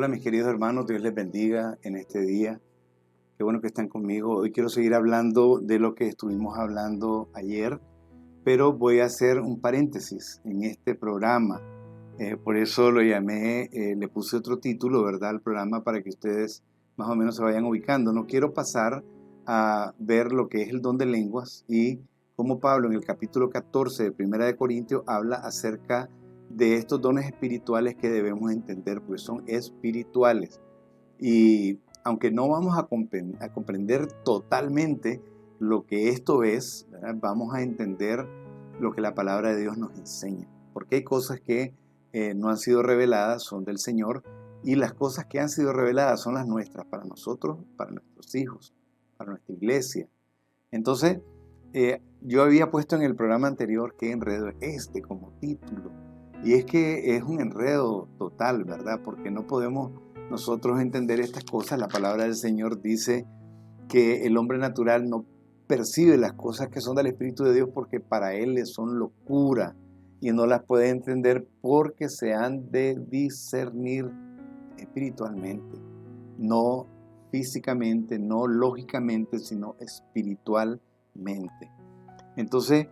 Hola mis queridos hermanos, Dios les bendiga en este día. Qué bueno que están conmigo. Hoy quiero seguir hablando de lo que estuvimos hablando ayer, pero voy a hacer un paréntesis en este programa. Por eso lo llamé, le puse otro título, ¿verdad? Al programa para que ustedes más o menos se vayan ubicando. No quiero pasar a ver lo que es el don de lenguas y cómo Pablo en el capítulo 14 de Primera de Corintios habla acerca de estos dones espirituales que debemos entender, porque son espirituales. Y aunque no vamos a comprender totalmente lo que esto es, ¿verdad? Vamos a entender lo que la palabra de Dios nos enseña. Porque hay cosas que no han sido reveladas, son del Señor, y las cosas que han sido reveladas son las nuestras, para nosotros, para nuestros hijos, para nuestra iglesia. Entonces, yo había puesto en el programa anterior qué enredo es este como título. Y es que es un enredo total, ¿verdad? Porque no podemos nosotros entender estas cosas. La palabra del Señor dice que el hombre natural no percibe las cosas que son del Espíritu de Dios porque para él les son locura y no las puede entender porque se han de discernir espiritualmente, no físicamente, no lógicamente, sino espiritualmente. Entonces,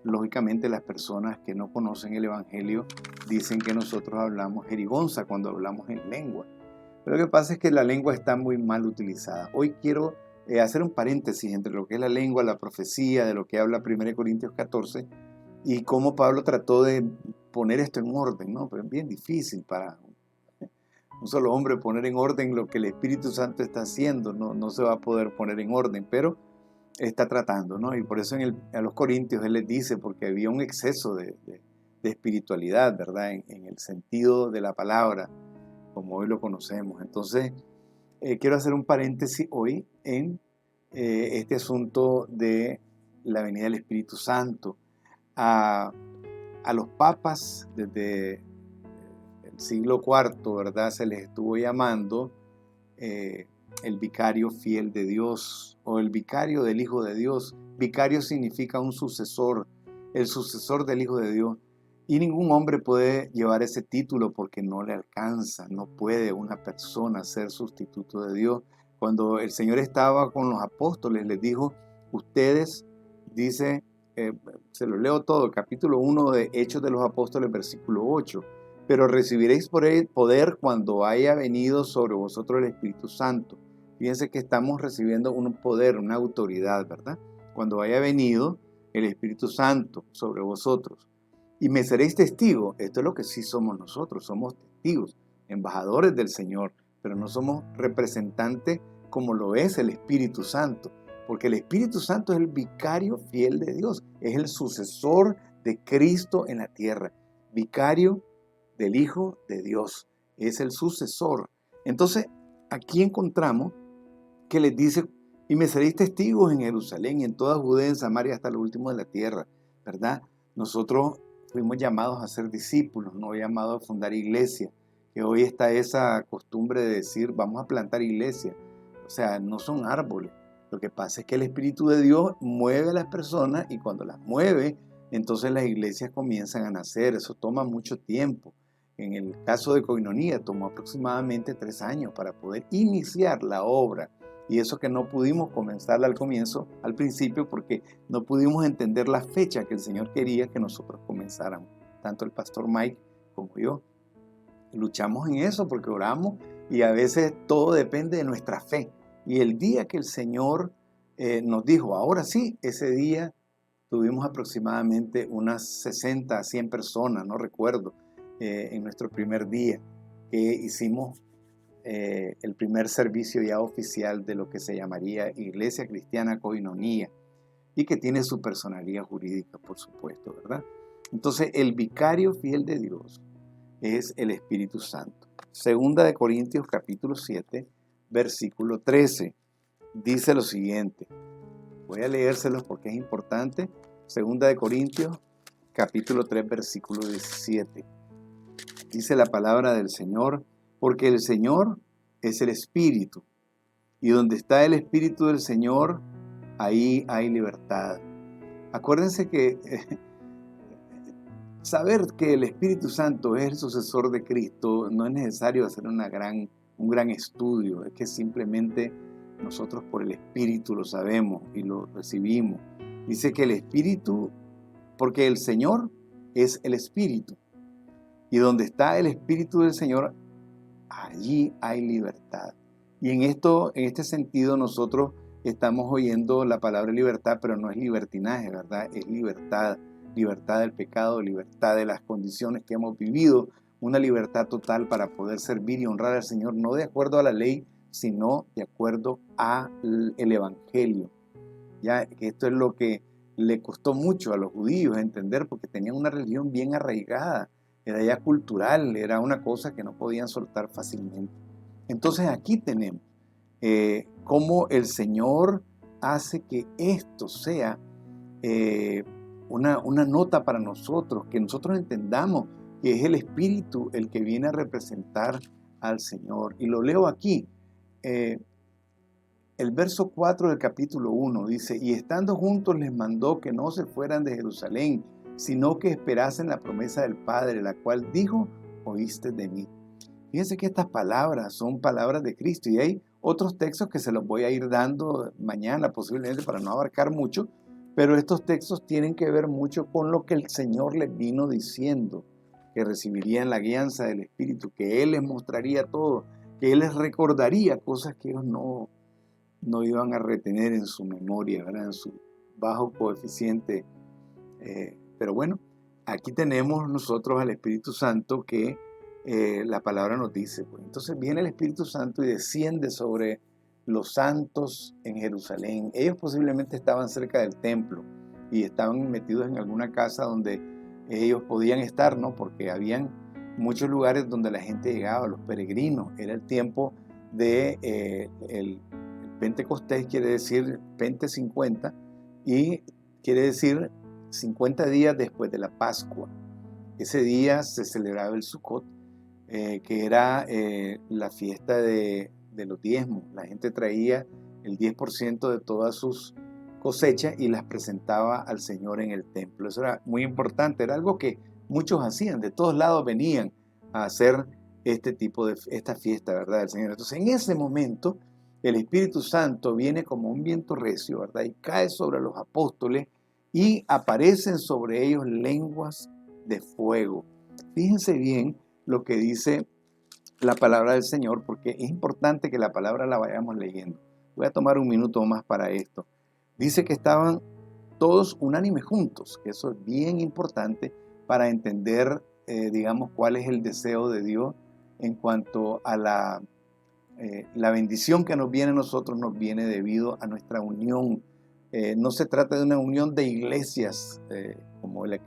lógicamente las personas que no conocen el Evangelio dicen que nosotros hablamos jerigonza cuando hablamos en lengua. Pero lo que pasa es que la lengua está muy mal utilizada. Hoy quiero hacer un paréntesis entre lo que es la lengua, la profecía, de lo que habla 1 Corintios 14 y cómo Pablo trató de poner esto en orden, ¿no? Pero es bien difícil para un solo hombre poner en orden lo que el Espíritu Santo está haciendo. No se va a poder poner en orden, pero está tratando, ¿no? Y por eso a los Corintios él les dice, porque había un exceso de espiritualidad, ¿verdad? En el sentido de la palabra, como hoy lo conocemos. Entonces, quiero hacer un paréntesis hoy en este asunto de la venida del Espíritu Santo. A los papas desde el siglo IV, ¿verdad? Se les estuvo llamando el vicario fiel de Dios o el vicario del Hijo de Dios. Vicario significa un sucesor, el sucesor del Hijo de Dios. Y ningún hombre puede llevar ese título porque no le alcanza, no puede una persona ser sustituto de Dios. Cuando el Señor estaba con los apóstoles, les dijo, ustedes, dice, se lo leo todo, capítulo 1 de Hechos de los Apóstoles, versículo 8, pero recibiréis poder cuando haya venido sobre vosotros el Espíritu Santo. Fíjense que estamos recibiendo un poder, una autoridad, ¿verdad? Cuando haya venido el Espíritu Santo sobre vosotros. Y me seréis testigos. Esto es lo que sí somos nosotros, somos testigos, embajadores del Señor, pero no somos representantes como lo es el Espíritu Santo, porque el Espíritu Santo es el vicario fiel de Dios, es el sucesor de Cristo en la tierra, vicario del Hijo de Dios, es el sucesor. Entonces, aquí encontramos que les dice, y me seréis testigos en Jerusalén, en toda Judea, en Samaria, hasta lo último de la tierra, ¿verdad? Nosotros fuimos llamados a ser discípulos, no llamados a fundar iglesia, que hoy está esa costumbre de decir, vamos a plantar iglesia. O sea, no son árboles. Lo que pasa es que el Espíritu de Dios mueve a las personas y cuando las mueve, entonces las iglesias comienzan a nacer. Eso toma mucho tiempo. En el caso de Koinonía tomó aproximadamente 3 años para poder iniciar la obra. Y eso que no pudimos comenzarla al comienzo, al principio, porque no pudimos entender la fecha que el Señor quería que nosotros comenzáramos. Tanto el pastor Mike como yo. Luchamos en eso porque oramos y a veces todo depende de nuestra fe. Y el día que el Señor nos dijo, ahora sí, ese día tuvimos aproximadamente unas 60 a 100 personas, no recuerdo, en nuestro primer día que hicimos el primer servicio ya oficial de lo que se llamaría Iglesia Cristiana Koinonía y que tiene su personalidad jurídica, por supuesto, ¿verdad? Entonces, el vicario fiel de Dios es el Espíritu Santo. Segunda de Corintios capítulo 7, versículo 13, dice lo siguiente. Voy a leérselos porque es importante. Segunda de Corintios capítulo 3, versículo 17. Dice la palabra del Señor, porque el Señor es el Espíritu, y donde está el Espíritu del Señor, ahí hay libertad. Acuérdense que saber que el Espíritu Santo es el sucesor de Cristo no es necesario hacer un gran estudio, es que simplemente nosotros por el Espíritu lo sabemos y lo recibimos. Dice que el Espíritu, porque el Señor es el Espíritu, y donde está el Espíritu del Señor, allí hay libertad. Y en este sentido nosotros estamos oyendo la palabra libertad, pero no es libertinaje, ¿verdad? Es libertad, libertad del pecado, libertad de las condiciones que hemos vivido, una libertad total para poder servir y honrar al Señor, no de acuerdo a la ley, sino de acuerdo al Evangelio. Ya, esto es lo que le costó mucho a los judíos entender, porque tenían una religión bien arraigada, era ya cultural, era una cosa que no podían soltar fácilmente. Entonces aquí tenemos cómo el Señor hace que esto sea una nota para nosotros, que nosotros entendamos que es el Espíritu el que viene a representar al Señor. Y lo leo aquí. El verso 4 del capítulo 1 dice, y estando juntos les mandó que no se fueran de Jerusalén, sino que esperasen la promesa del Padre, la cual dijo, oíste de mí. Fíjense que estas palabras son palabras de Cristo y hay otros textos que se los voy a ir dando mañana posiblemente para no abarcar mucho, pero estos textos tienen que ver mucho con lo que el Señor les vino diciendo, que recibirían la guianza del Espíritu, que Él les mostraría todo, que Él les recordaría cosas que ellos no iban a retener en su memoria, ¿verdad? En su bajo coeficiente. Pero bueno, aquí tenemos nosotros al Espíritu Santo que la palabra nos dice. Pues. Entonces viene el Espíritu Santo y desciende sobre los santos en Jerusalén. Ellos posiblemente estaban cerca del templo y estaban metidos en alguna casa donde ellos podían estar, ¿no? Porque habían muchos lugares donde la gente llegaba, los peregrinos. Era el tiempo de el Pentecostés, quiere decir Pente 50, y quiere decir 50 días después de la Pascua. Ese día se celebraba el Sukkot, que era la fiesta de los diezmos. La gente traía el 10% de todas sus cosechas y las presentaba al Señor en el templo. Eso era muy importante, era algo que muchos hacían, de todos lados venían a hacer esta fiesta, ¿verdad?, del Señor. Entonces, en ese momento, el Espíritu Santo viene como un viento recio, ¿verdad?, y cae sobre los apóstoles y aparecen sobre ellos lenguas de fuego. Fíjense bien lo que dice la palabra del Señor, porque es importante que la palabra la vayamos leyendo. Voy a tomar un minuto más para esto. Dice que estaban todos unánimes juntos, que eso es bien importante para entender, digamos, cuál es el deseo de Dios en cuanto a la bendición que nos viene a nosotros, nos viene debido a nuestra unión. No se trata de una unión de iglesias como el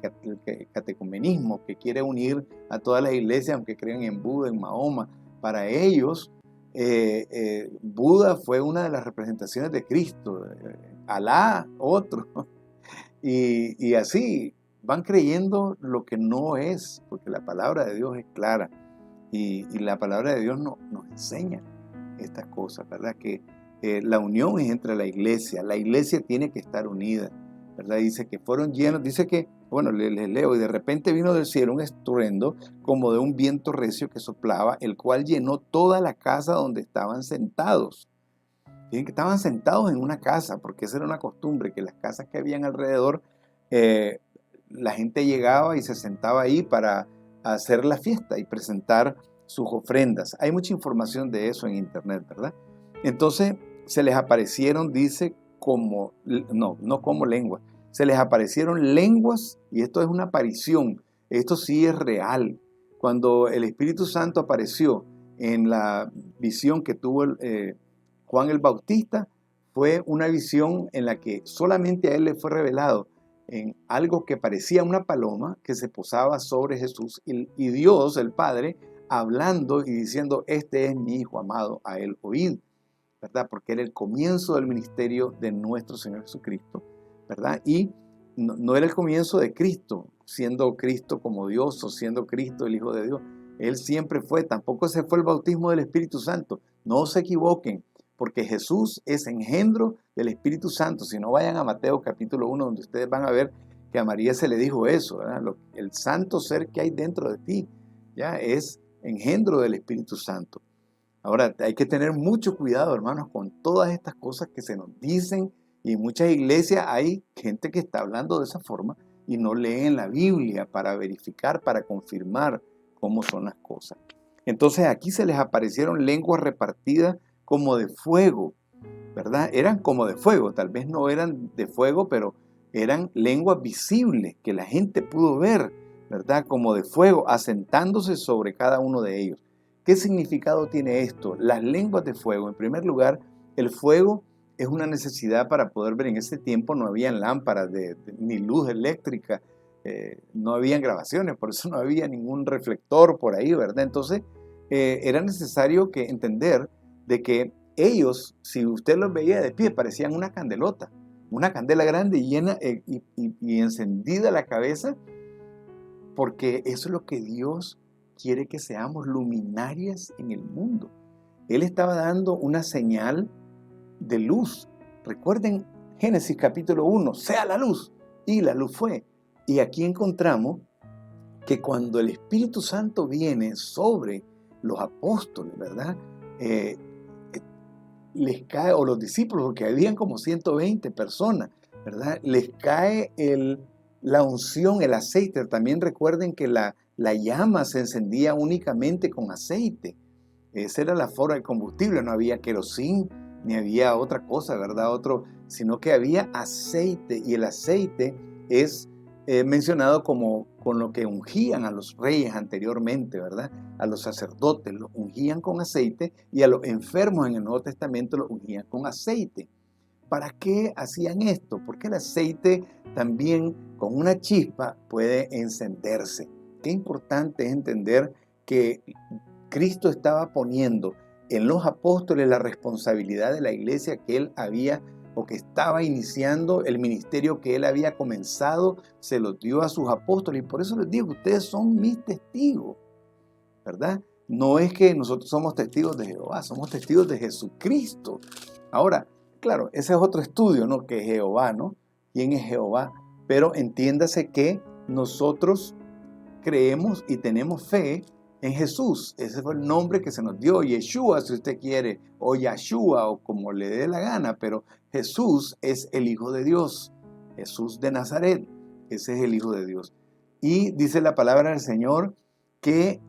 catecumenismo, que quiere unir a todas las iglesias, aunque crean en Buda, en Mahoma. Para ellos, Buda fue una de las representaciones de Cristo, Alá, otro, y así van creyendo lo que no es, porque la palabra de Dios es clara, y la palabra de Dios nos enseña estas cosas, ¿verdad? Que la unión es entre la iglesia tiene que estar unida, ¿verdad? Dice que fueron llenos, dice que, bueno, les leo, y de repente vino del cielo un estruendo como de un viento recio que soplaba, el cual llenó toda la casa donde estaban sentados. Fíjense que estaban sentados en una casa, porque esa era una costumbre, que las casas que habían alrededor, la gente llegaba y se sentaba ahí para hacer la fiesta y presentar sus ofrendas. Hay mucha información de eso en internet, ¿verdad? Entonces se les aparecieron, dice, no como lenguas, se les aparecieron lenguas, y esto es una aparición, esto sí es real. Cuando el Espíritu Santo apareció en la visión que tuvo Juan el Bautista, fue una visión en la que solamente a él le fue revelado en algo que parecía una paloma que se posaba sobre Jesús, y Dios, el Padre, hablando y diciendo, este es mi Hijo amado, a él oíd, ¿verdad? Porque era el comienzo del ministerio de nuestro Señor Jesucristo, ¿verdad? Y no era el comienzo de Cristo, siendo Cristo como Dios o siendo Cristo el Hijo de Dios. Él siempre fue, tampoco ese fue el bautismo del Espíritu Santo. No se equivoquen, porque Jesús es engendro del Espíritu Santo. Si no, vayan a Mateo capítulo 1, donde ustedes van a ver que a María se le dijo eso, ¿verdad? El santo ser que hay dentro de ti, ya es engendro del Espíritu Santo. Ahora, hay que tener mucho cuidado, hermanos, con todas estas cosas que se nos dicen, y en muchas iglesias hay gente que está hablando de esa forma y no leen la Biblia para verificar, para confirmar cómo son las cosas. Entonces aquí se les aparecieron lenguas repartidas como de fuego, ¿verdad? Eran como de fuego, tal vez no eran de fuego, pero eran lenguas visibles que la gente pudo ver, ¿verdad? Como de fuego, asentándose sobre cada uno de ellos. ¿Qué significado tiene esto? Las lenguas de fuego, en primer lugar, el fuego es una necesidad para poder ver. En ese tiempo no habían lámparas ni luz eléctrica, no habían grabaciones, por eso no había ningún reflector por ahí, ¿verdad? Entonces, era necesario entender de que ellos, si usted los veía de pie, parecían una candelota, una candela grande llena y encendida la cabeza, porque eso es lo que Dios quiere que seamos, luminarias en el mundo. Él estaba dando una señal de luz. Recuerden Génesis capítulo 1, sea la luz, y la luz fue. Y aquí encontramos que cuando el Espíritu Santo viene sobre los apóstoles, ¿verdad? Les cae, o los discípulos, porque habían como 120 personas, ¿verdad? Les cae la unción, el aceite. También recuerden que la llama se encendía únicamente con aceite. Esa era la forma de combustible, no había querosín, ni había otra cosa, ¿verdad? Sino que había aceite, y el aceite es mencionado como con lo que ungían a los reyes anteriormente, ¿verdad? A los sacerdotes los ungían con aceite, y a los enfermos en el Nuevo Testamento los ungían con aceite. ¿Para qué hacían esto? Porque el aceite también con una chispa puede encenderse. Qué importante es entender que Cristo estaba poniendo en los apóstoles la responsabilidad de la iglesia que él había, o que estaba iniciando, el ministerio que él había comenzado, se lo dio a sus apóstoles. Y por eso les digo, ustedes son mis testigos, ¿verdad? No es que nosotros somos testigos de Jehová, somos testigos de Jesucristo. Ahora, claro, ese es otro estudio, ¿no? Que es Jehová, ¿no? ¿Quién es Jehová? Pero entiéndase que nosotros creemos y tenemos fe en Jesús. Ese fue el nombre que se nos dio, Yeshua, si usted quiere, o Yahshua, o como le dé la gana, pero Jesús es el Hijo de Dios, Jesús de Nazaret, ese es el Hijo de Dios. Y dice la palabra del Señor que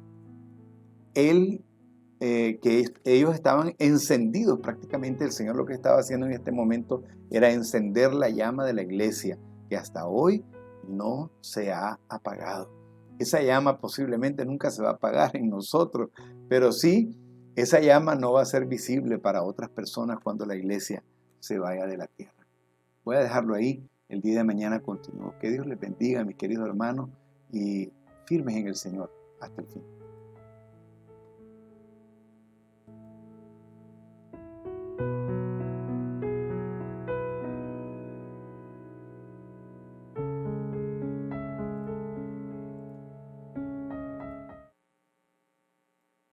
ellos estaban encendidos. Prácticamente el Señor lo que estaba haciendo en este momento era encender la llama de la iglesia, que hasta hoy no se ha apagado. Esa llama posiblemente nunca se va a apagar en nosotros, pero sí, esa llama no va a ser visible para otras personas cuando la iglesia se vaya de la tierra. Voy a dejarlo ahí. El día de mañana continúo. Que Dios les bendiga, mis queridos hermanos, y firmes en el Señor hasta el fin.